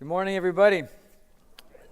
Good morning, everybody.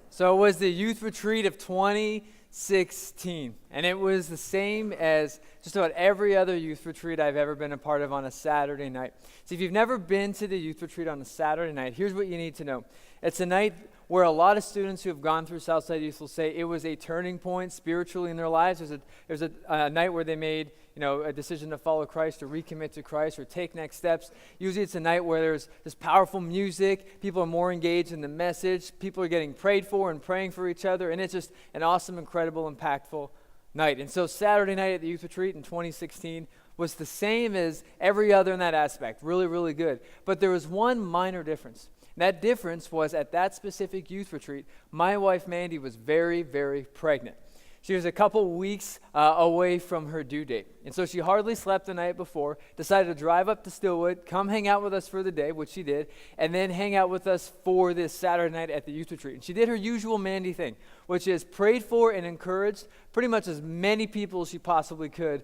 So it was the youth retreat of 2016, and it was the same as just about every other youth retreat I've ever been a part of on a Saturday night. So if you've never been to the youth retreat on a Saturday night, here's what you need to know. It's a night where a lot of students who have gone through Southside Youth will say it was a turning point spiritually in their lives. It was a night where they made a decision to follow Christ or recommit to Christ or take next steps. Usually it's a night where there's this powerful music, people are more engaged in the message, people are getting prayed for and praying for each other, and it's just an awesome, incredible, impactful night. And so Saturday night at the youth retreat in 2016 was the same as every other in that aspect, really, really good. But there was one minor difference. That difference was at that specific youth retreat, my wife Mandy was very, very pregnant. She was a couple weeks away from her due date. And so she hardly slept the night before, decided to drive up to Stillwood, come hang out with us for the day, which she did, and then hang out with us for this Saturday night at the youth retreat. And she did her usual Mandy thing, which is prayed for and encouraged pretty much as many people as she possibly could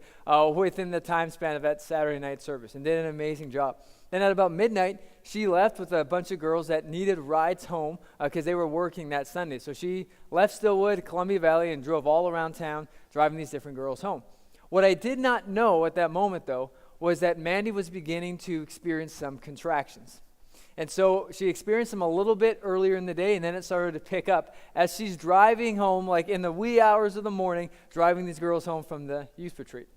within the time span of that Saturday night service, and did an amazing job. Then at about midnight, she left with a bunch of girls that needed rides home because they were working that Sunday. So she left Stillwood, Columbia Valley, and drove all around town, driving these different girls home. What I did not know at that moment, though, was that Mandy was beginning to experience some contractions. And so she experienced them a little bit earlier in the day, and then it started to pick up as she's driving home, like in the wee hours of the morning, driving these girls home from the youth retreat.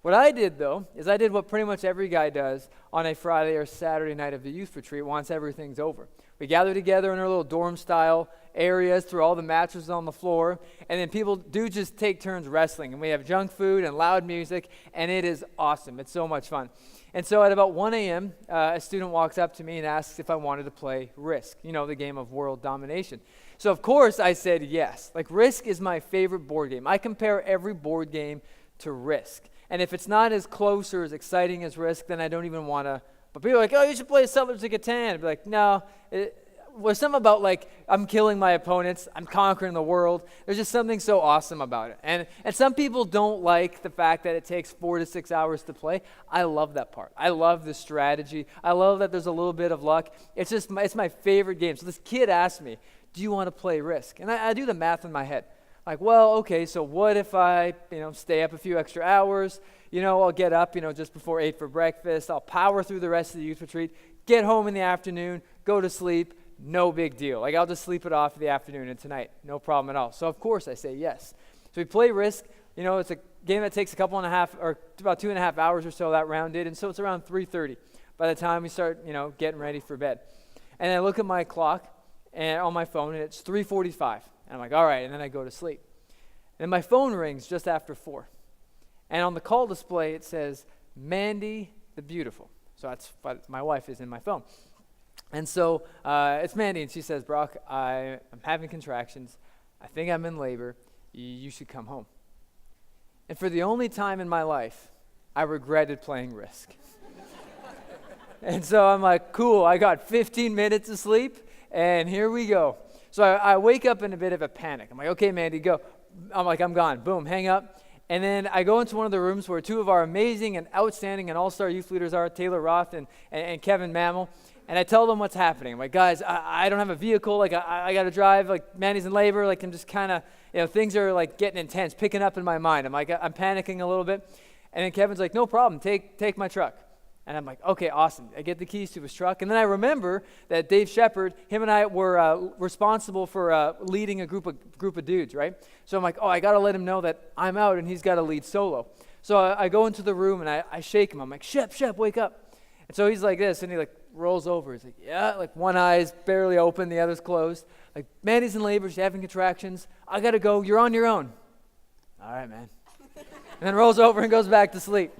What I did, though, is I did what pretty much every guy does on a Friday or Saturday night of the youth retreat once everything's over. We gather together in our little dorm-style areas, throw all the mattresses on the floor, and then people do just take turns wrestling. And we have junk food and loud music, and it is awesome. It's so much fun. And so at about 1 a.m., a student walks up to me and asks if I wanted to play Risk, the game of world domination. So, of course, I said yes. Like, Risk is my favorite board game. I compare every board game to Risk. And if it's not as close or as exciting as Risk, then I don't even want to. But people are like, oh, you should play Settlers of Catan. I'd be like, no. There's something about, I'm killing my opponents. I'm conquering the world. There's just something so awesome about it. And some people don't like the fact that it takes 4 to 6 hours to play. I love that part. I love the strategy. I love that there's a little bit of luck. It's my favorite game. So this kid asked me, do you want to play Risk? And I do the math in my head. Like, well, okay, so what if I, stay up a few extra hours? I'll get up, just before 8 for breakfast. I'll power through the rest of the youth retreat, get home in the afternoon, go to sleep. No big deal. I'll just sleep it off for the afternoon and tonight. No problem at all. So, of course, I say yes. So we play Risk. It's a game that takes about 2.5 hours or so, that round did. And so it's around 3:30 by the time we start, getting ready for bed. And I look at my clock and on my phone, and it's 3:45. And I'm like, all right, and then I go to sleep. And my phone rings just after 4. And on the call display, it says, Mandy the Beautiful. So that's what my wife is in my phone. And so it's Mandy, and she says, Brock, I'm having contractions. I think I'm in labor. You should come home. And for the only time in my life, I regretted playing Risk. And so I'm like, cool, I got 15 minutes of sleep, and here we go. So I wake up in a bit of a panic. I'm like, okay, Mandy, go. I'm like, I'm gone. Boom, hang up. And then I go into one of the rooms where two of our amazing and outstanding and all-star youth leaders are, Taylor Roth and Kevin Mammel. And I tell them what's happening. I'm like, guys, I don't have a vehicle. I got to drive. Mandy's in labor. I'm just kind of, things are getting intense, picking up in my mind. I'm panicking a little bit. And then Kevin's like, no problem. Take my truck. And I'm like, okay, awesome. I get the keys to his truck. And then I remember that Dave Shepard, him and I were responsible for leading a group of dudes, right? So I'm like, I got to let him know that I'm out and he's got to lead solo. So I go into the room and I shake him. I'm like, Shep, wake up. And so he's like this, and he rolls over. He's like, yeah, one eye's barely open, the other's closed. Mandy's in labor, she's having contractions. I got to go. You're on your own. All right, man. And then rolls over and goes back to sleep.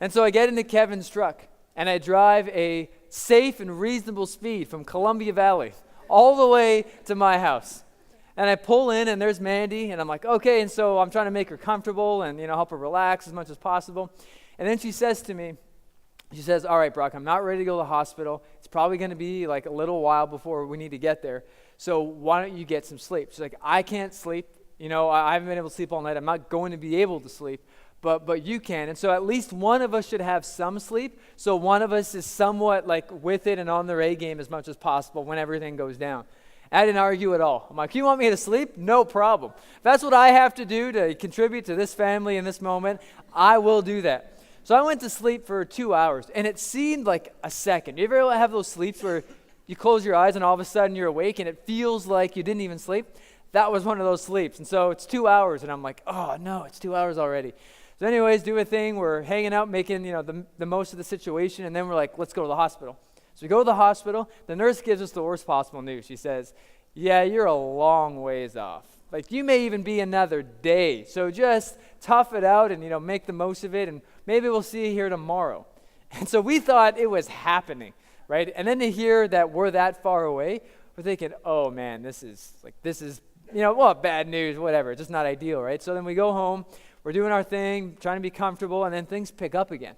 And so I get into Kevin's truck, and I drive a safe and reasonable speed from Columbia Valley all the way to my house. And I pull in, and there's Mandy, and I'm like, okay, and so I'm trying to make her comfortable and, help her relax as much as possible. And then she says to me, all right, Brock, I'm not ready to go to the hospital. It's probably going to be a little while before we need to get there. So why don't you get some sleep? She's like, I can't sleep. I haven't been able to sleep all night. I'm not going to be able to sleep. but you can. And so at least one of us should have some sleep, so one of us is somewhat like with it and on their A game as much as possible when everything goes down. I didn't argue at all. I'm like, you want me to sleep? No problem. If that's what I have to do to contribute to this family in this moment, I will do that. So I went to sleep for 2 hours, and it seemed like a second. You ever have those sleeps where you close your eyes and all of a sudden you're awake and it feels like you didn't even sleep? That was one of those sleeps. And so it's 2 hours, and I'm like, oh no, it's 2 hours already. So anyways, do a thing. We're hanging out, making the most of the situation, and then we're like, let's go to the hospital. So we go to the hospital. The nurse gives us the worst possible news. She says, yeah, you're a long ways off. Like, you may even be another day. So just tough it out and, make the most of it, and maybe we'll see you here tomorrow. And so we thought it was happening, right? And then to hear that we're that far away, we're thinking, oh man, this is bad news, whatever, just not ideal, right? So then we go home, we're doing our thing, trying to be comfortable, and then things pick up again.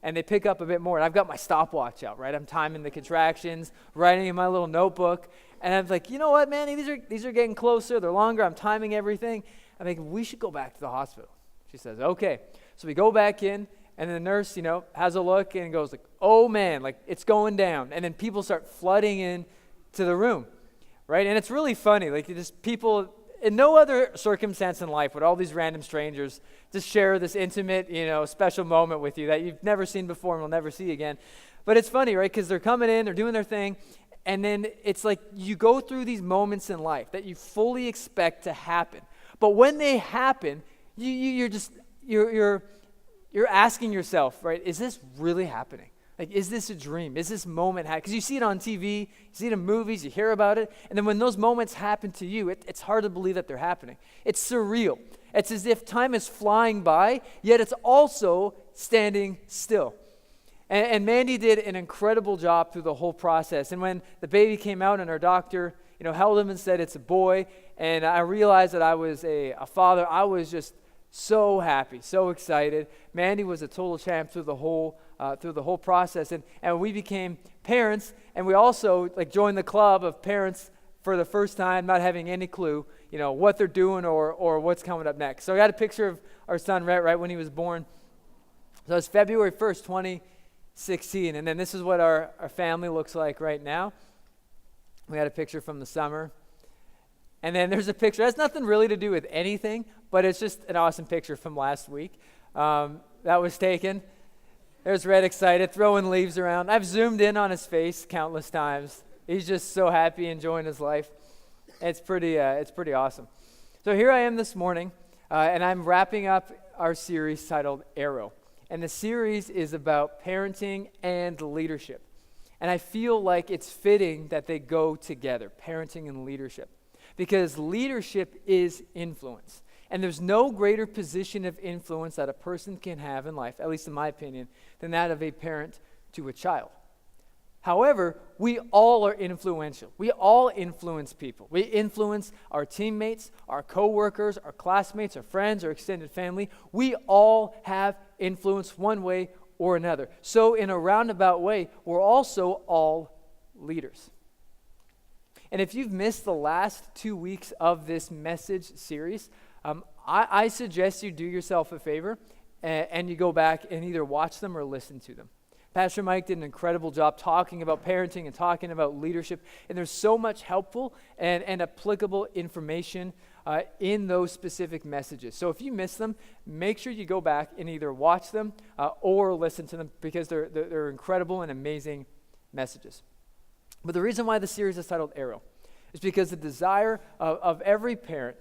And they pick up a bit more. And I've got my stopwatch out, right? I'm timing the contractions, writing in my little notebook. And I'm like, you know what, man? These are getting closer. They're longer. I'm timing everything. I'm like, we should go back to the hospital. She says, okay. So we go back in, and the nurse, has a look and goes like, oh, man, like it's going down. And then people start flooding in to the room, right? And it's really funny. Like, just people, in no other circumstance in life would all these random strangers just share this intimate, special moment with you that you've never seen before and will never see again. But it's funny, right? Because they're coming in, they're doing their thing, and then it's like you go through these moments in life that you fully expect to happen. But when they happen, you're asking yourself, right? Is this really happening? Like, is this a dream? Is this moment happening? Because you see it on TV, you see it in movies, you hear about it, and then when those moments happen to you, it's hard to believe that they're happening. It's surreal. It's as if time is flying by, yet it's also standing still. And Mandy did an incredible job through the whole process. And when the baby came out and our doctor, held him and said it's a boy, and I realized that I was a father, I was just so happy, so excited. Mandy was a total champ through the whole process, and we became parents, and we also joined the club of parents for the first time, not having any clue, what they're doing or what's coming up next. So I got a picture of our son right when he was born. So it's February 1st, 2016, and then this is what our family looks like right now. We had a picture from the summer. And then there's a picture. It has nothing really to do with anything, but it's just an awesome picture from last week. That was taken. There's Red excited, throwing leaves around. I've zoomed in on his face countless times. He's just so happy, enjoying his life. It's pretty awesome. So here I am this morning, and I'm wrapping up our series titled Arrow. And the series is about parenting and leadership. And I feel like it's fitting that they go together, parenting and leadership. Because leadership is influence. And there's no greater position of influence that a person can have in life, at least in my opinion, than that of a parent to a child. However, we all are influential. We all influence people. We influence our teammates, our coworkers, our classmates, our friends, our extended family. We all have influence one way or another. So in a roundabout way, we're also all leaders. And if you've missed the last 2 weeks of this message series, I suggest you do yourself a favor and you go back and either watch them or listen to them. Pastor Mike did an incredible job talking about parenting and talking about leadership, and there's so much helpful and applicable information in those specific messages. So if you miss them, make sure you go back and either watch them or listen to them, because they're incredible and amazing messages. But the reason why the series is titled Arrow is because the desire of every parent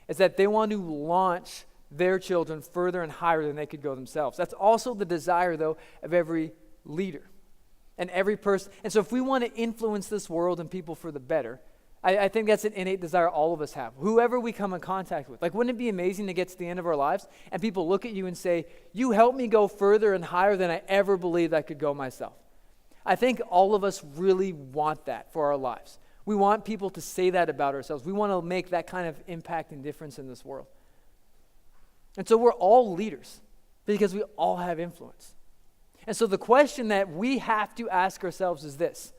is that they want to launch their children further and higher than they could go themselves. That's also the desire, though, of every leader and every person. And so if we want to influence this world and people for the better, I think that's an innate desire all of us have, whoever we come in contact with. Like, wouldn't it be amazing to get to the end of our lives and people look at you and say, you helped me go further and higher than I ever believed I could go myself? I think all of us really want that for our lives. We want people to say that about ourselves. We want to make that kind of impact and difference in this world. And so we're all leaders because we all have influence. And so the question that we have to ask ourselves is this: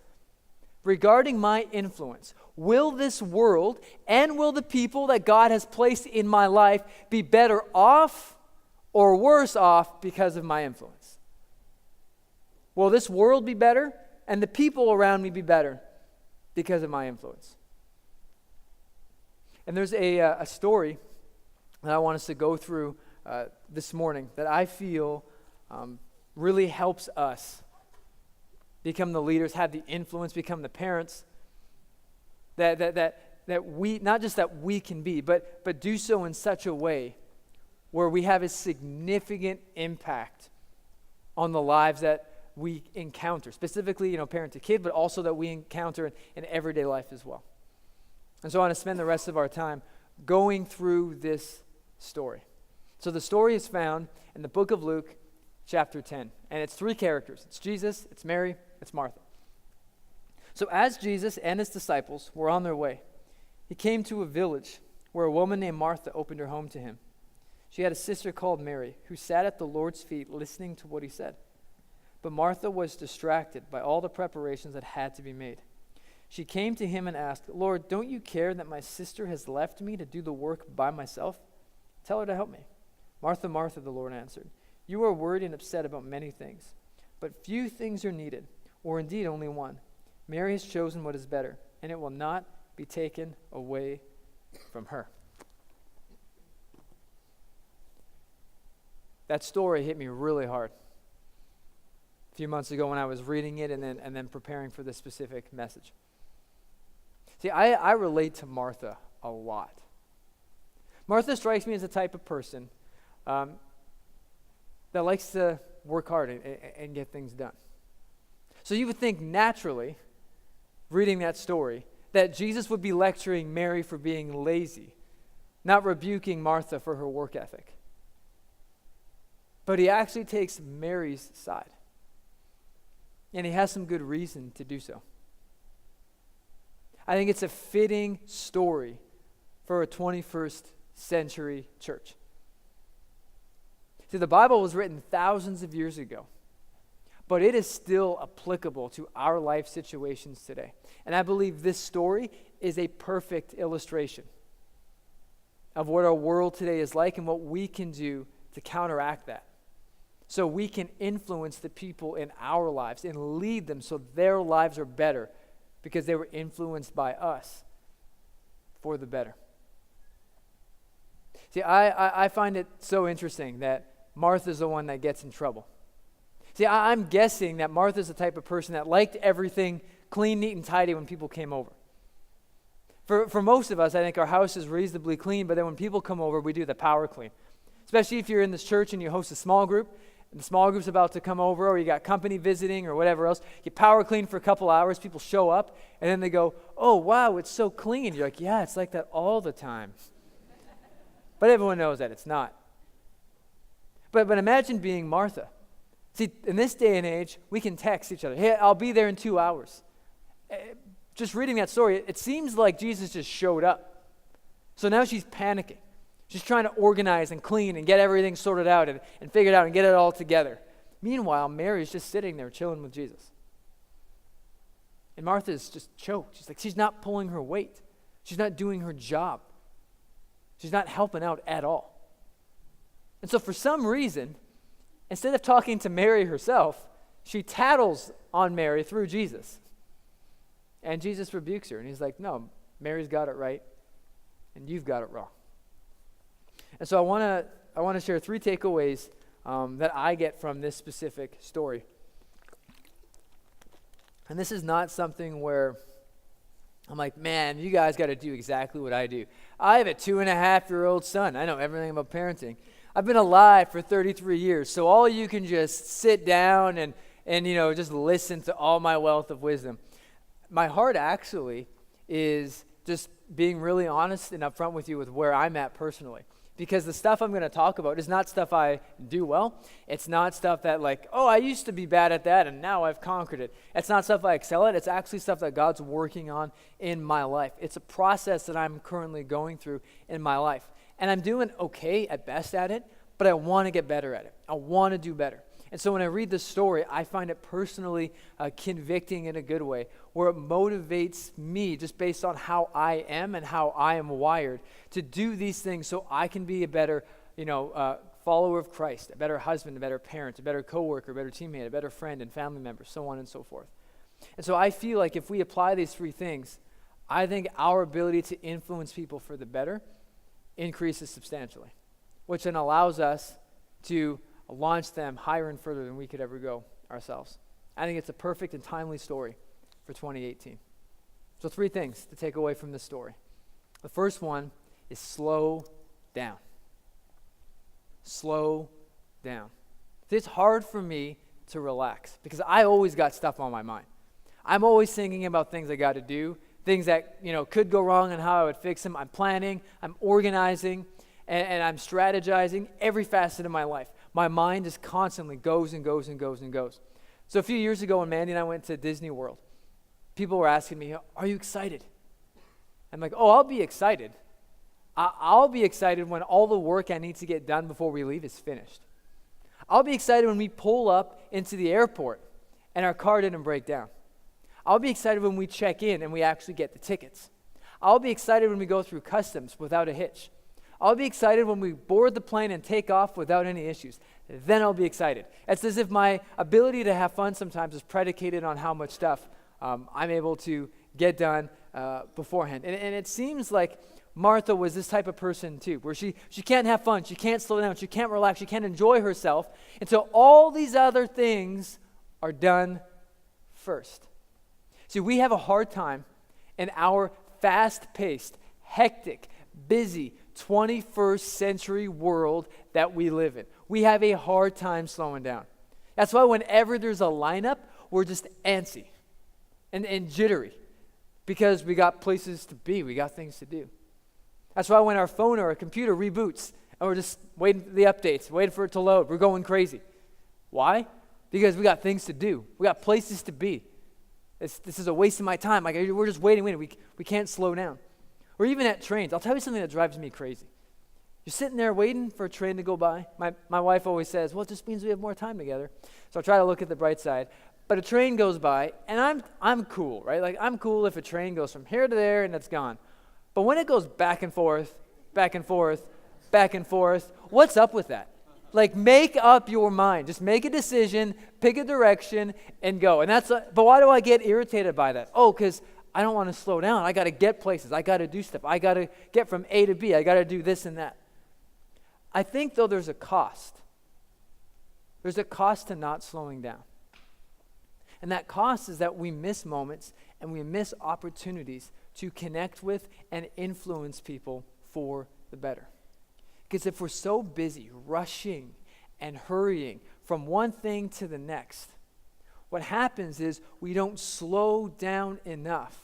regarding my influence, will this world and will the people that God has placed in my life be better off or worse off because of my influence? Will this world be better and the people around me be better because of my influence? And there's a story that I want us to go through this morning that I feel really helps us become the leaders, have the influence, become the parents that we, not just that we can be, but do so in such a way where we have a significant impact on the lives that we encounter, specifically, parent to kid, but also that we encounter in everyday life as well. And so I want to spend the rest of our time going through this story. So the story is found in the book of Luke, chapter 10, and it's three characters. It's Jesus, it's Mary, it's Martha. So as Jesus and his disciples were on their way, he came to a village where a woman named Martha opened her home to him. She had a sister called Mary who sat at the Lord's feet listening to what he said. But Martha was distracted by all the preparations that had to be made. She came to him and asked, "Lord, don't you care that my sister has left me to do the work by myself? Tell her to help me." "Martha, Martha," the Lord answered, "you are worried and upset about many things, but few things are needed, or indeed only one. Mary has chosen what is better, and it will not be taken away from her." That story hit me really hard a few months ago when I was reading it and then preparing for this specific message. See, I relate to Martha a lot. Martha strikes me as the type of person that likes to work hard and get things done. So you would think naturally, reading that story, that Jesus would be lecturing Mary for being lazy, not rebuking Martha for her work ethic. But he actually takes Mary's side. And he has some good reason to do so. I think it's a fitting story for a 21st century church. See, the Bible was written thousands of years ago, but it is still applicable to our life situations today. And I believe this story is a perfect illustration of what our world today is like and what we can do to counteract that. So we can influence the people in our lives and lead them so their lives are better because they were influenced by us for the better. See, I find it so interesting that Martha's the one that gets in trouble. See, I'm guessing that Martha's the type of person that liked everything clean, neat, and tidy when people came over. For most of us, I think our house is reasonably clean, but then when people come over, we do the power clean. Especially if you're in this church and you host a small group, and the small group's about to come over, or you got company visiting or whatever else. You power clean for a couple hours, people show up, and then they go, "Oh, wow, it's so clean." You're like, "Yeah, it's like that all the time." But everyone knows that it's not. But imagine being Martha. See, in this day and age, we can text each other, "Hey, I'll be there in 2 hours." Just reading that story, it seems like Jesus just showed up. So now she's panicking. She's trying to organize and clean and get everything sorted out and figured out and get it all together. Meanwhile, Mary's just sitting there chilling with Jesus. And Martha's just choked. She's not pulling her weight. She's not doing her job. She's not helping out at all. And so for some reason, instead of talking to Mary herself, she tattles on Mary through Jesus. And Jesus rebukes her, and he's like, "No, Mary's got it right, and you've got it wrong." And so I want to share 3 takeaways that I get from this specific story. And this is not something where I'm like, "Man, you guys got to do exactly what I do." I have a 2.5-year-old son. I know everything about parenting. I've been alive for 33 years, so all you can just sit down and just listen to all my wealth of wisdom. My heart actually is just being really honest and upfront with you with where I'm at personally. Because the stuff I'm going to talk about is not stuff I do well. It's not stuff that I used to be bad at that and now I've conquered it. It's not stuff I excel at. It's actually stuff that God's working on in my life. It's a process that I'm currently going through in my life. And I'm doing okay at best at it, but I want to get better at it. I want to do better. And so when I read this story, I find it personally convicting in a good way, where it motivates me just based on how I am and how I am wired to do these things so I can be a better, follower of Christ, a better husband, a better parent, a better coworker, a better teammate, a better friend and family member, so on and so forth. And so I feel like if we apply these three things, I think our ability to influence people for the better increases substantially, which then allows us to launch them higher and further than we could ever go ourselves. I think it's a perfect and timely story for 2018. So 3 things to take away from this story. The first one is slow down. Slow down. It's hard for me to relax because I always got stuff on my mind. I'm always thinking about things I got to do, things that could go wrong and how I would fix them. I'm planning, I'm organizing, and I'm strategizing every facet of my life. My mind just constantly goes and goes and goes and goes. So a few years ago when Mandy and I went to Disney World, people were asking me, are you excited? I'm like, oh, I'll be excited. I'll be excited when all the work I need to get done before we leave is finished. I'll be excited when we pull up into the airport and our car didn't break down. I'll be excited when we check in and we actually get the tickets. I'll be excited when we go through customs without a hitch. I'll be excited when we board the plane and take off without any issues. Then I'll be excited. It's as if my ability to have fun sometimes is predicated on how much stuff I'm able to get done beforehand. And it seems like Martha was this type of person too, where she can't have fun, she can't slow down, she can't relax, she can't enjoy herself until all these other things are done first. See, we have a hard time in our fast-paced, hectic, busy 21st century world that we live in. We have a hard time slowing down. That's why whenever there's a lineup, we're just antsy and jittery because we got places to be, we got things to do. That's why when our phone or our computer reboots and we're just waiting for the updates, waiting for it to load, we're going crazy. Why? Because we got things to do. We got places to be. This is a waste of my time. Like, we're just waiting. We can't slow down. Or even at trains. I'll tell you something that drives me crazy. You're sitting there waiting for a train to go by. My wife always says, well, it just means we have more time together. So I try to look at the bright side. But a train goes by, and I'm cool, right? Like, I'm cool if a train goes from here to there and it's gone. But when it goes back and forth, back and forth, back and forth, what's up with that? Like, make up your mind. Just make a decision, pick a direction, and go. But why do I get irritated by that? Oh, because I don't want to slow down. I got to get places. I got to do stuff. I got to get from A to B. I got to do this and that. I think, though, there's a cost. There's a cost to not slowing down. And that cost is that we miss moments and we miss opportunities to connect with and influence people for the better. Because if we're so busy rushing and hurrying from one thing to the next, what happens is we don't slow down enough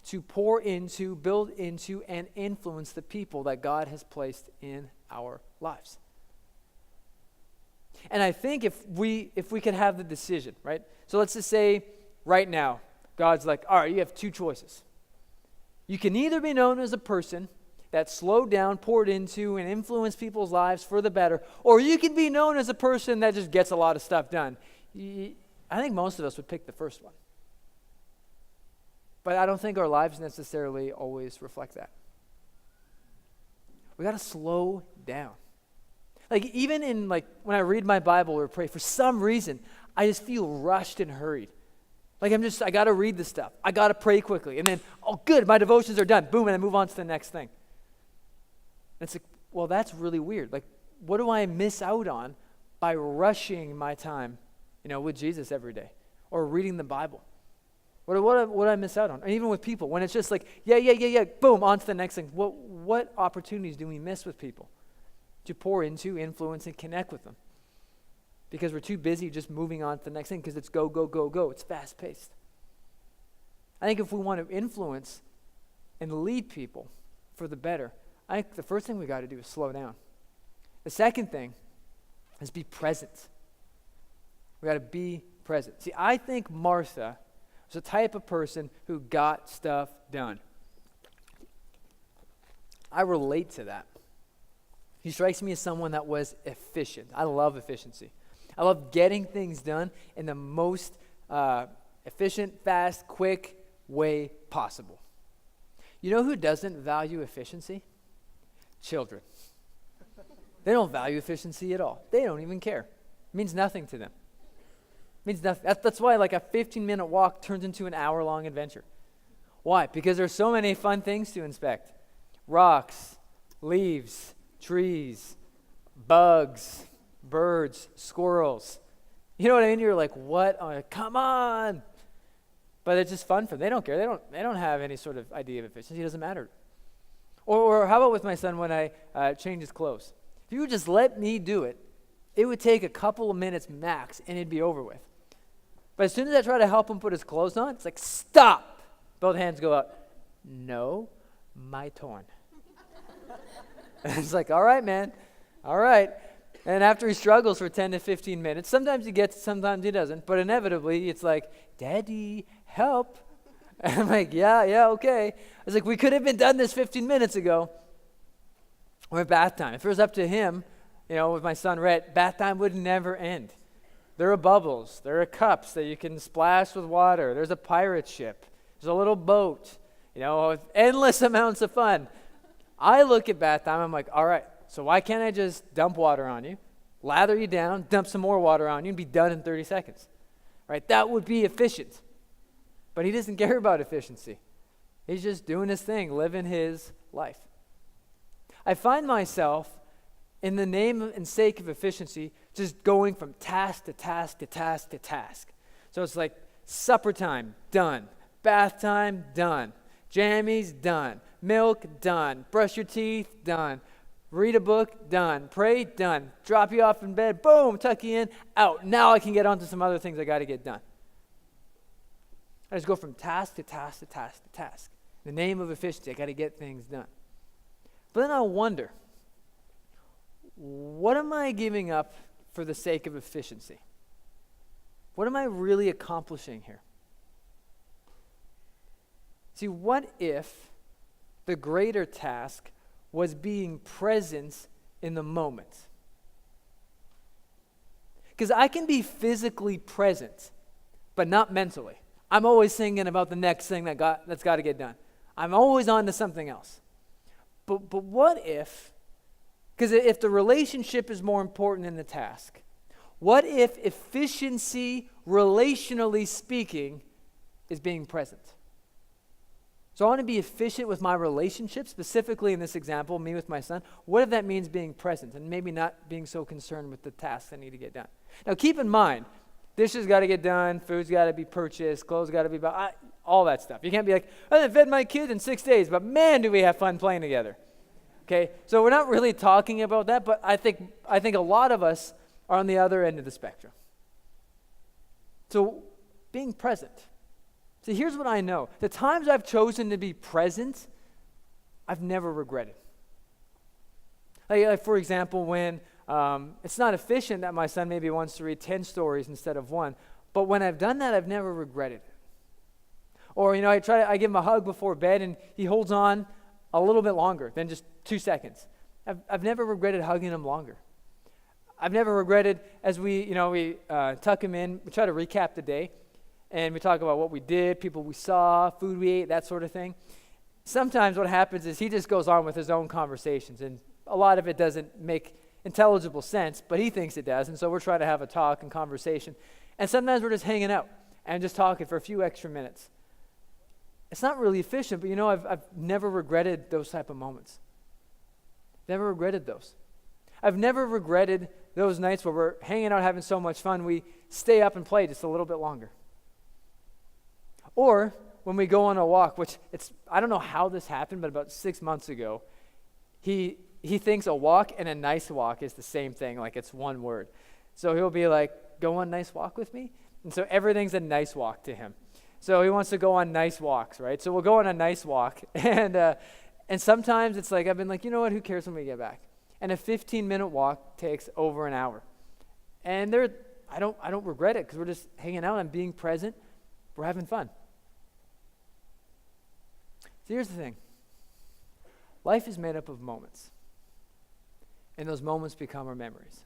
to pour into, build into, and influence the people that God has placed in our lives. And I think if we could have the decision, right? So let's just say right now, God's like, all right, you have 2 choices. You can either be known as a person that slowed down, poured into, and influenced people's lives for the better, or you can be known as a person that just gets a lot of stuff done. I think most of us would pick the first one. But I don't think our lives necessarily always reflect that. We got to slow down. Like, even in, like, when I read my Bible or pray, for some reason, I just feel rushed and hurried. Like, I got to read the stuff. I got to pray quickly. And then, oh, good, my devotions are done. Boom, and I move on to the next thing. And it's like, well, that's really weird. Like, what do I miss out on by rushing my time, with Jesus every day or reading the Bible? What do I miss out on? And even with people, when it's just like, yeah, boom, on to the next thing. What opportunities do we miss with people to pour into, influence, and connect with them? Because we're too busy just moving on to the next thing because it's go, go, go, go. It's fast-paced. I think if we want to influence and lead people for the better, I think the first thing we got to do is slow down. The second thing is be present. We got to be present. See, I think Martha was the type of person who got stuff done. I relate to that. He strikes me as someone that was efficient. I love efficiency. I love getting things done in the most efficient, fast, quick way possible. You know who doesn't value efficiency? Children. They don't value efficiency at all. They don't even care. It means nothing to them. It means nothing. That's why like a 15-minute walk turns into an hour-long adventure. Why? Because there's so many fun things to inspect. Rocks, leaves, trees, bugs, birds, squirrels. You know what I mean? You're like, what? Come on. But it's just fun for them. They don't care. They don't have any sort of idea of efficiency. It doesn't matter. Or how about with my son when I change his clothes? If you would just let me do it, it would take a couple of minutes max and it'd be over with. But as soon as I try to help him put his clothes on, it's like, stop. Both hands go up. No, my turn. It's like, all right, man. All right. And after he struggles for 10 to 15 minutes, sometimes he gets it, sometimes he doesn't. But inevitably, it's like, Daddy, help. And I'm like, yeah, okay. I was like, we could have been done this 15 minutes ago. Or bath time. If it was up to him, with my son Rhett, bath time would never end. There are bubbles. There are cups that you can splash with water. There's a pirate ship. There's a little boat. With endless amounts of fun. I look at bath time, I'm like, all right, so why can't I just dump water on you, lather you down, dump some more water on you, and be done in 30 seconds? Right? That would be efficient. But he doesn't care about efficiency. He's just doing his thing, living his life. I find myself, in the name and sake of efficiency, just going from task to task to task to task. So it's like supper time, done. Bath time, done. Jammies, done. Milk, done. Brush your teeth, done. Read a book, done. Pray, done. Drop you off in bed, boom, tuck you in, out. Now I can get on to some other things I got to get done. I just go from task to task to task to task. In the name of efficiency, I got to get things done. But then I wonder, what am I giving up for the sake of efficiency? What am I really accomplishing here? See, what if the greater task was being present in the moment? Because I can be physically present, but not mentally. I'm always thinking about the next thing that's got to get done. I'm always on to something else. But what if, because if the relationship is more important than the task, what if efficiency, relationally speaking, is being present? So I want to be efficient with my relationship, specifically in this example, me with my son. What if that means being present and maybe not being so concerned with the tasks that need to get done? Now keep in mind, dishes got to get done, food's got to be purchased, clothes got to be bought, all that stuff. You can't be like, I fed my kid in 6 days, but man, do we have fun playing together. Okay, so we're not really talking about that, but I think a lot of us are on the other end of the spectrum. So being present. See, here's what I know. The times I've chosen to be present, I've never regretted. Like for example, when it's not efficient that my son maybe wants to read 10 stories instead of one, but when I've done that, I've never regretted it. Or, I give him a hug before bed, and he holds on a little bit longer than just 2 seconds. I've never regretted hugging him longer. I've never regretted as we tuck him in, we try to recap the day, and we talk about what we did, people we saw, food we ate, that sort of thing. Sometimes what happens is he just goes on with his own conversations, and a lot of it doesn't make intelligible sense, but he thinks it does, and so we're trying to have a talk and conversation. And sometimes we're just hanging out and just talking for a few extra minutes. It's not really efficient, but I've never regretted those type of moments. Never regretted those. I've never regretted those nights where we're hanging out having so much fun, we stay up and play just a little bit longer. Or when we go on a walk, which I don't know how this happened, but about 6 months ago, he thinks a walk and a nice walk is the same thing, like it's one word. So he'll be like, go on a nice walk with me? And so everything's a nice walk to him. So he wants to go on nice walks, right? So we'll go on a nice walk. And sometimes it's like, I've been like, you know what, who cares when we get back? And a 15-minute walk takes over an hour. And I don't regret it because we're just hanging out and being present. We're having fun. So here's the thing. Life is made up of moments. And those moments become our memories.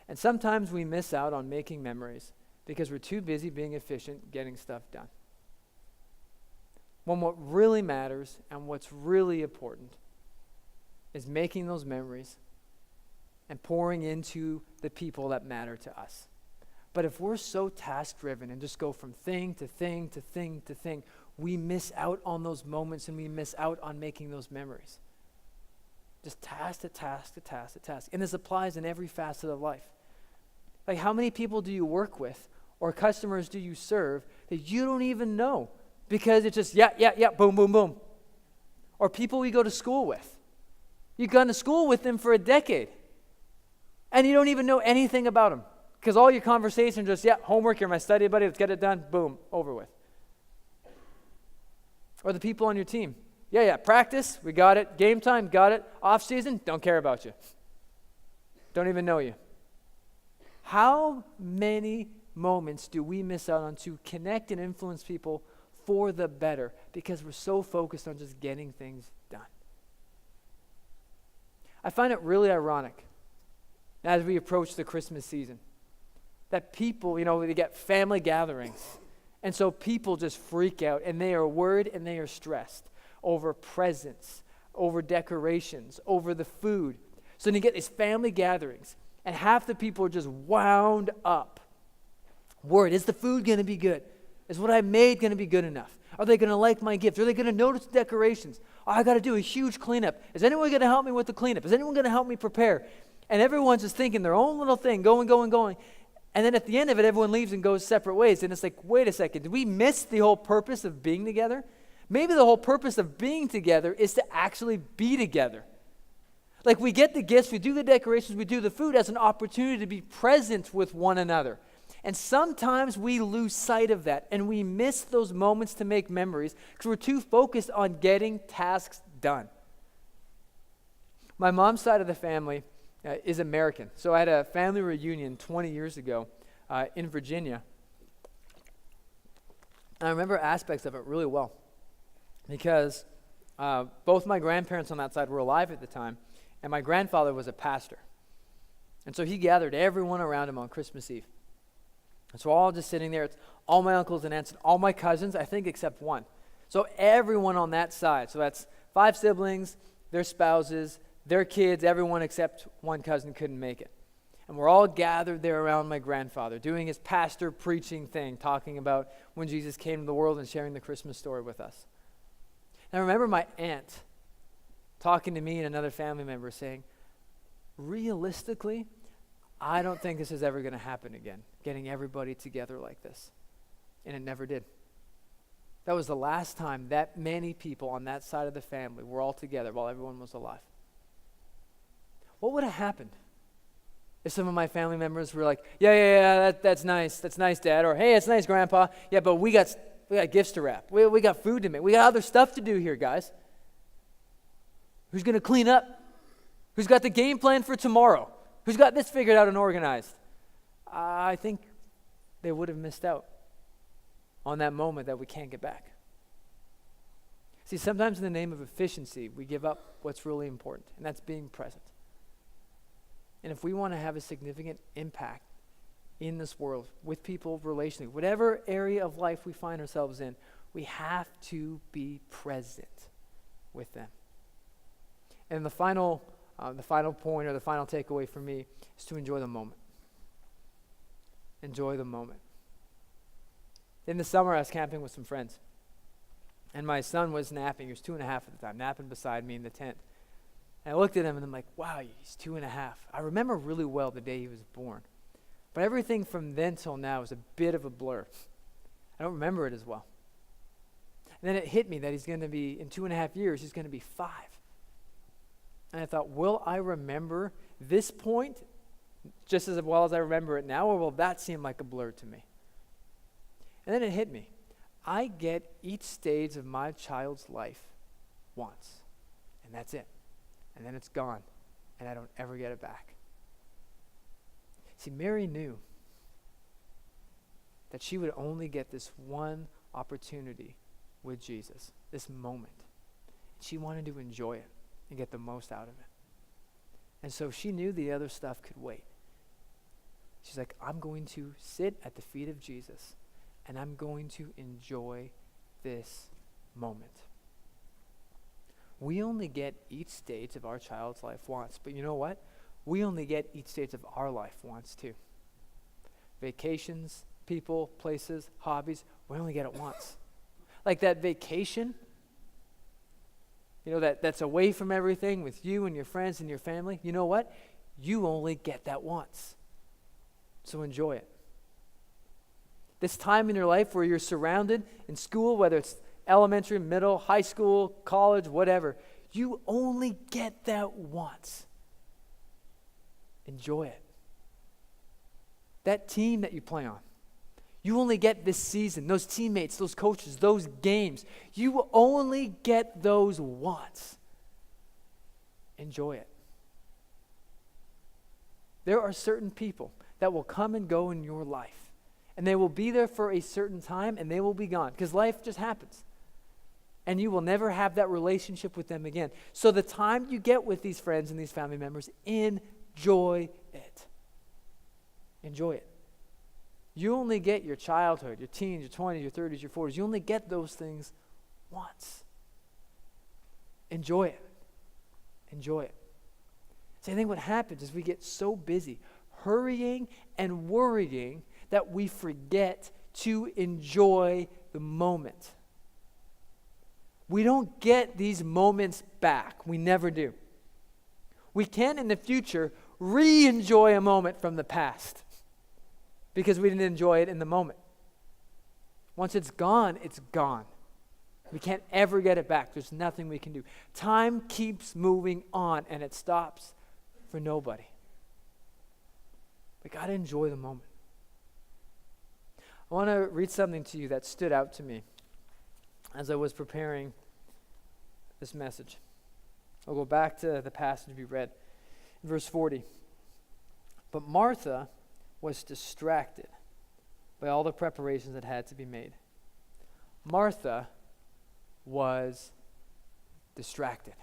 And sometimes we miss out on making memories because we're too busy being efficient, getting stuff done. When what really matters and what's really important is making those memories and pouring into the people that matter to us. But if we're so task-driven and just go from thing to thing to thing to thing, we miss out on those moments and we miss out on making those memories. Just task to task to task to task. And this applies in every facet of life. Like, how many people do you work with or customers do you serve that you don't even know? Because it's just, yeah, boom, boom, boom. Or people we go to school with. You've gone to school with them for a decade. And you don't even know anything about them. Because all your conversation just, homework, you're my study buddy, let's get it done, boom, over with. Or the people on your team. Yeah, practice, we got it. Game time, got it. Off season, don't care about you. Don't even know you. How many moments do we miss out on to connect and influence people for the better because we're so focused on just getting things done? I find it really ironic as we approach the Christmas season that people, they get family gatherings. And so people just freak out and they are worried and they are stressed over presents, over decorations, over the food. So then you get these family gatherings and half the people are just wound up. Worried, is the food going to be good? Is what I made going to be good enough? Are they going to like my gift? Are they going to notice the decorations? Oh, I got to do a huge cleanup. Is anyone going to help me with the cleanup? Is anyone going to help me prepare? And everyone's just thinking their own little thing, going. And then at the end of it, everyone leaves and goes separate ways. And it's like, wait a second, did we miss the whole purpose of being together? Maybe the whole purpose of being together is to actually be together. Like, we get the gifts, we do the decorations, we do the food as an opportunity to be present with one another. And sometimes we lose sight of that and we miss those moments to make memories because we're too focused on getting tasks done. My mom's side of the family is American. So I had a family reunion 20 years ago in Virginia. And I remember aspects of it really well because both my grandparents on that side were alive at the time, and my grandfather was a pastor. And so he gathered everyone around him on Christmas Eve. And so we're all just sitting there. It's all my uncles and aunts and all my cousins, I think except one. So everyone on that side. So that's 5 siblings, their spouses, their kids, everyone except one cousin couldn't make it. And we're all gathered there around my grandfather, doing his pastor preaching thing, talking about when Jesus came to the world and sharing the Christmas story with us. And I remember my aunt talking to me and another family member saying, realistically, I don't think this is ever going to happen again, getting everybody together like this. And it never did. That was the last time that many people on that side of the family were all together while everyone was alive. What would have happened if some of my family members were like, yeah, that's nice, Dad, or hey, it's nice, Grandpa, yeah, but we got gifts to wrap, we got food to make, we got other stuff to do here, guys. Who's going to clean up? Who's got the game plan for tomorrow? Who's got this figured out and organized? I think they would have missed out on that moment that we can't get back. See, sometimes in the name of efficiency, we give up what's really important, and that's being present. And if we want to have a significant impact in this world, with people relationally, whatever area of life we find ourselves in, we have to be present with them. And the final point or the final takeaway for me is to enjoy the moment. Enjoy the moment. In the summer, I was camping with some friends. And my son was napping. He was 2.5 at the time, napping beside me in the tent. And I looked at him and I'm like, wow, he's 2.5. I remember really well the day he was born. But everything from then till now is a bit of a blur. I don't remember it as well. And then it hit me that he's going to be, in 2.5 years, he's going to be 5. And I thought, will I remember this point just as well as I remember it now, or will that seem like a blur to me? And then it hit me. I get each stage of my child's life once, and that's it. And then it's gone, and I don't ever get it back. See, Mary knew that she would only get this one opportunity with Jesus, this moment. She wanted to enjoy it and get the most out of it. And so she knew the other stuff could wait. She's like, I'm going to sit at the feet of Jesus, and I'm going to enjoy this moment. We only get each stage of our child's life once, but you know what? we only get each stage of our life once too. Vacations, people, places, hobbies, we only get it once. Like that vacation, that's away from everything with you and your friends and your family. You know what? You only get that once. So enjoy it. This time in your life where you're surrounded in school, whether it's elementary, middle, high school, college, whatever, you only get that once. Enjoy it. That team that you play on, you only get this season, those teammates, those coaches, those games. You only get those once. Enjoy it. There are certain people that will come and go in your life, and they will be there for a certain time, and they will be gone, because life just happens. And you will never have that relationship with them again. So the time you get with these friends and these family members, enjoy it. Enjoy it. You only get your childhood, your teens, your 20s, your 30s, your 40s. You only get those things once. Enjoy it. Enjoy it. See, I think what happens is we get so busy hurrying and worrying that we forget to enjoy the moment. We don't get these moments back. We never do. We can in the future re-enjoy a moment from the past because we didn't enjoy it in the moment. Once it's gone, it's gone. We can't ever get it back. There's nothing we can do. Time keeps moving on, and it stops for nobody. We got to enjoy the moment. I want to read something to you that stood out to me as I was preparing this message. I'll go back to the passage we read. In verse 40. But Martha was distracted by all the preparations that had to be made. Martha was distracted.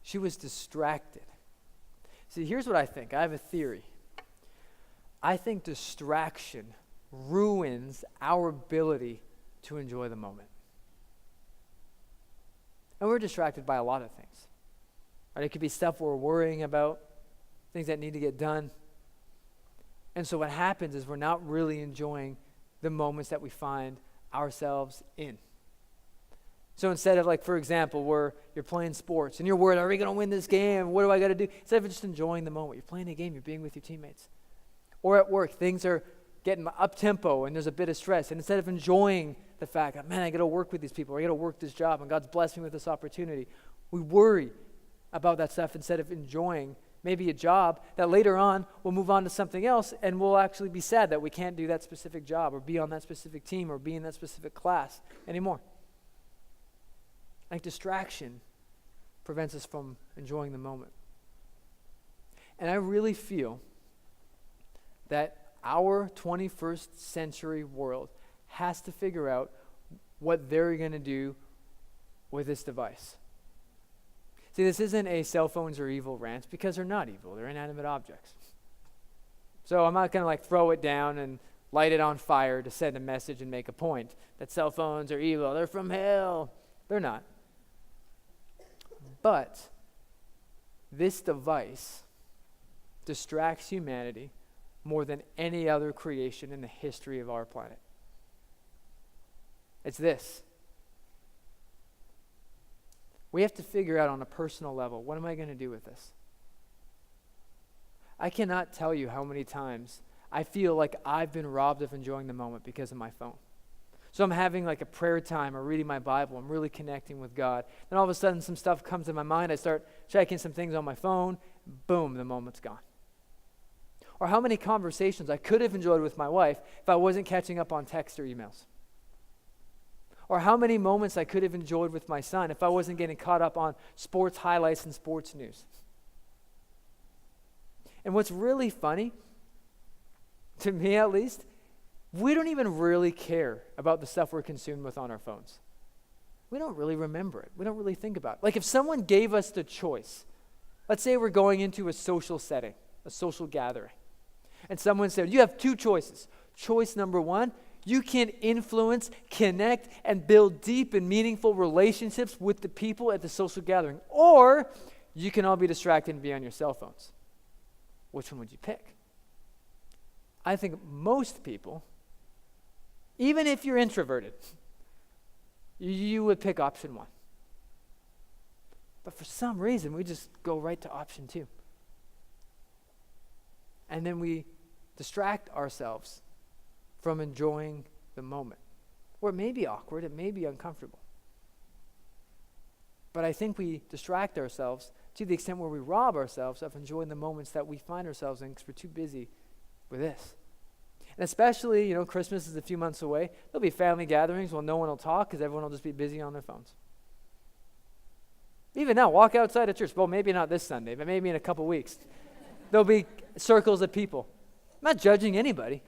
She was distracted. See, here's what I think. I have a theory. I think distraction ruins our ability to enjoy the moment. And we're distracted by a lot of things. Right? It could be stuff we're worrying about, things that need to get done. And so what happens is we're not really enjoying the moments that we find ourselves in. So instead of, like, for example, where you're playing sports and you're worried, are we going to win this game? What do I got to do? Instead of just enjoying the moment, you're playing a game, you're being with your teammates. Or at work, things are getting up-tempo and there's a bit of stress. And instead of enjoying the fact that, man, I got to work with these people, or I got to work this job, and God's blessed me with this opportunity, we worry about that stuff instead of enjoying maybe a job that later on we'll move on to something else, and we'll actually be sad that we can't do that specific job or be on that specific team or be in that specific class anymore. Like, distraction prevents us from enjoying the moment. And I really feel that our 21st century world has to figure out what they're going to do with this device. See, this isn't a cell phones are evil rant, because they're not evil. They're inanimate objects. So I'm not going to throw it down and light it on fire to send a message and make a point that cell phones are evil. They're from hell. They're not. But this device distracts humanity more than any other creation in the history of our planet. It's this. We have to figure out on a personal level, what am I going to do with this? I cannot tell you how many times I feel like I've been robbed of enjoying the moment because of my phone. So I'm having a prayer time or reading my Bible. I'm really connecting with God. Then all of a sudden some stuff comes to my mind. I start checking some things on my phone. Boom, the moment's gone. Or how many conversations I could have enjoyed with my wife if I wasn't catching up on text or emails. Or how many moments I could have enjoyed with my son if I wasn't getting caught up on sports highlights and sports news. And what's really funny, to me at least, we don't even really care about the stuff we're consumed with on our phones. We don't really remember it. We don't really think about it. If someone gave us the choice, let's say we're going into a social setting, a social gathering, and someone said, you have two choices. Choice number one, you can influence, connect, and build deep and meaningful relationships with the people at the social gathering. Or You can all be distracted and be on your cell phones. Which one would you pick? I think most people, even if you're introverted, you would pick option 1. But for some reason, we just go right to option 2. And then we distract ourselves from enjoying the moment. Or it may be awkward, it may be uncomfortable. But I think we distract ourselves to the extent where we rob ourselves of enjoying the moments that we find ourselves in because we're too busy with this. And especially, Christmas is a few months away. There'll be family gatherings where no one will talk because everyone will just be busy on their phones. Even now, walk outside of church. Well, maybe not this Sunday, but maybe in a couple weeks. There'll be circles of people. I'm not judging anybody,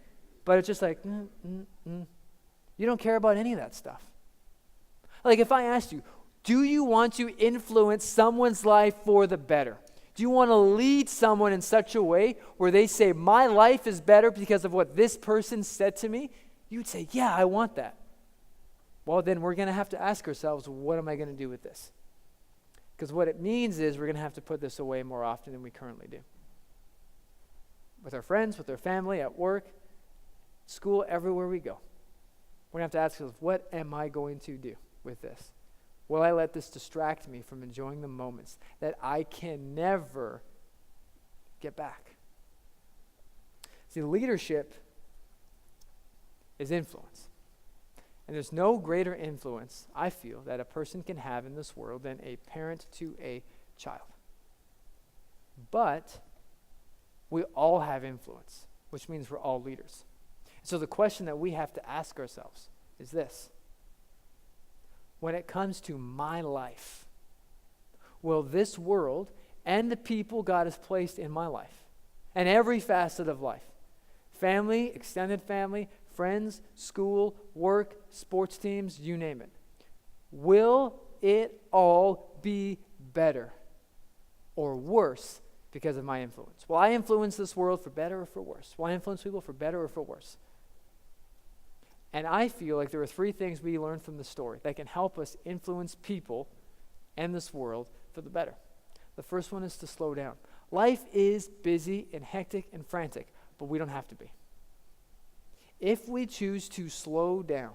but it's just like, you don't care about any of that stuff. Like if I asked you, do you want to influence someone's life for the better? Do you want to lead someone in such a way where they say, my life is better because of what this person said to me? You'd say, yeah, I want that. Well, then we're going to have to ask ourselves, what am I going to do with this? Because what it means is we're going to have to put this away more often than we currently do. With our friends, with our family, at work, school, everywhere we go. We're going to have to ask ourselves, what am I going to do with this? Will I let this distract me from enjoying the moments that I can never get back? See, leadership is influence. And there's no greater influence, I feel, that a person can have in this world than a parent to a child. But we all have influence, which means we're all leaders. So the question that we have to ask ourselves is this. When it comes to my life, will this world and the people God has placed in my life, and every facet of life, family, extended family, friends, school, work, sports teams, you name it, will it all be better or worse because of my influence? Will I influence this world for better or for worse? Will I influence people for better or for worse? And I feel like there are 3 things we learn from the story that can help us influence people and this world for the better. The first one is to slow down. Life is busy and hectic and frantic, but we don't have to be. If we choose to slow down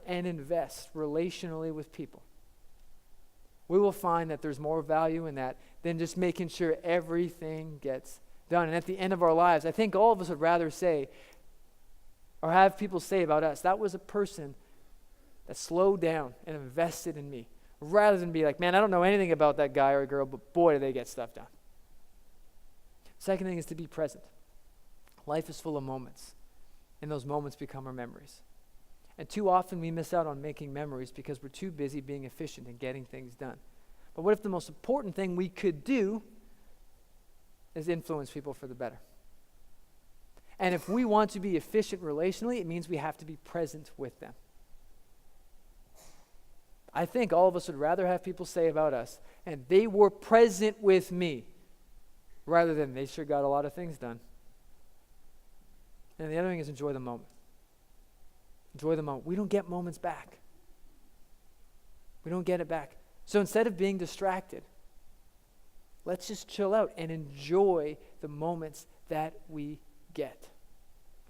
and invest relationally with people, we will find that there's more value in that than just making sure everything gets done. And at the end of our lives, I think all of us would rather say, or have people say about us, that was a person that slowed down and invested in me, rather than be like, man, I don't know anything about that guy or girl, but boy, do they get stuff done. Second thing is to be present. Life is full of moments, and those moments become our memories. And too often we miss out on making memories because we're too busy being efficient and getting things done. But what if the most important thing we could do is influence people for the better? And if we want to be efficient relationally, it means we have to be present with them. I think all of us would rather have people say about us, and they were present with me, rather than they sure got a lot of things done. And the other thing is enjoy the moment. Enjoy the moment. We don't get moments back. We don't get it back. So instead of being distracted, let's just chill out and enjoy the moments that we get.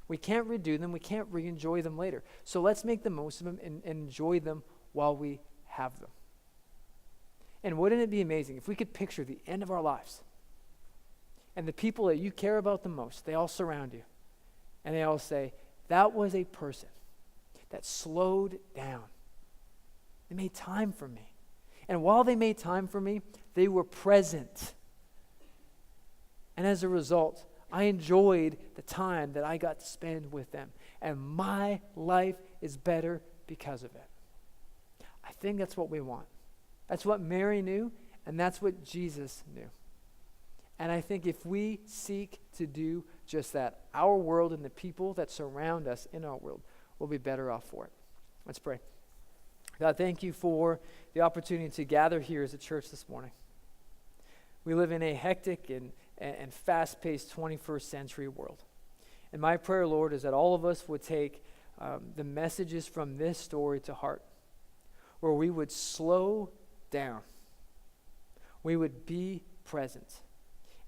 We can't redo them. We can't re-enjoy them later. So let's make the most of them and enjoy them while we have them. And wouldn't it be amazing if we could picture the end of our lives and the people that you care about the most, they all surround you, and they all say, that was a person that slowed down. They made time for me. And while they made time for me, they were present. And as a result, I enjoyed the time that I got to spend with them. And my life is better because of it. I think that's what we want. That's what Mary knew, and that's what Jesus knew. And I think if we seek to do just that, our world and the people that surround us in our world will be better off for it. Let's pray. God, thank you for the opportunity to gather here as a church this morning. We live in a hectic and fast-paced 21st century world. And my prayer, Lord, is that all of us would take the messages from this story to heart, where we would slow down we would be present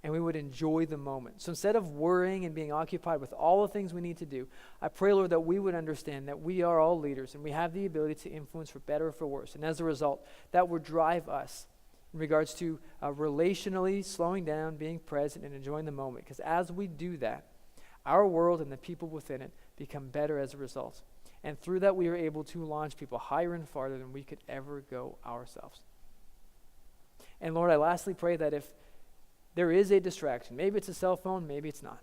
and we would enjoy the moment. So instead of worrying and being occupied with all the things we need to do, I pray, Lord, that we would understand that we are all leaders and we have the ability to influence for better or for worse. And as a result, that would drive us in regards to relationally slowing down, being present, and enjoying the moment. Because as we do that, our world and the people within it become better as a result. And through that, we are able to launch people higher and farther than we could ever go ourselves. And Lord, I lastly pray that if there is a distraction, maybe it's a cell phone, maybe it's not,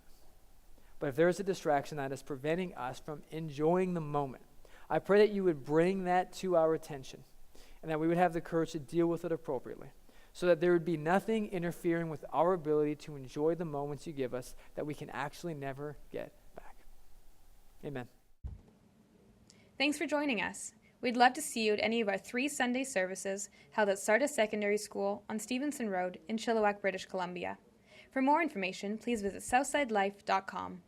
but if there is a distraction that is preventing us from enjoying the moment, I pray that you would bring that to our attention and that we would have the courage to deal with it appropriately so that there would be nothing interfering with our ability to enjoy the moments you give us that we can actually never get back. Amen. Thanks for joining us. We'd love to see you at any of our 3 Sunday services held at Sardis Secondary School on Stevenson Road in Chilliwack, British Columbia. For more information, please visit southsidelife.com.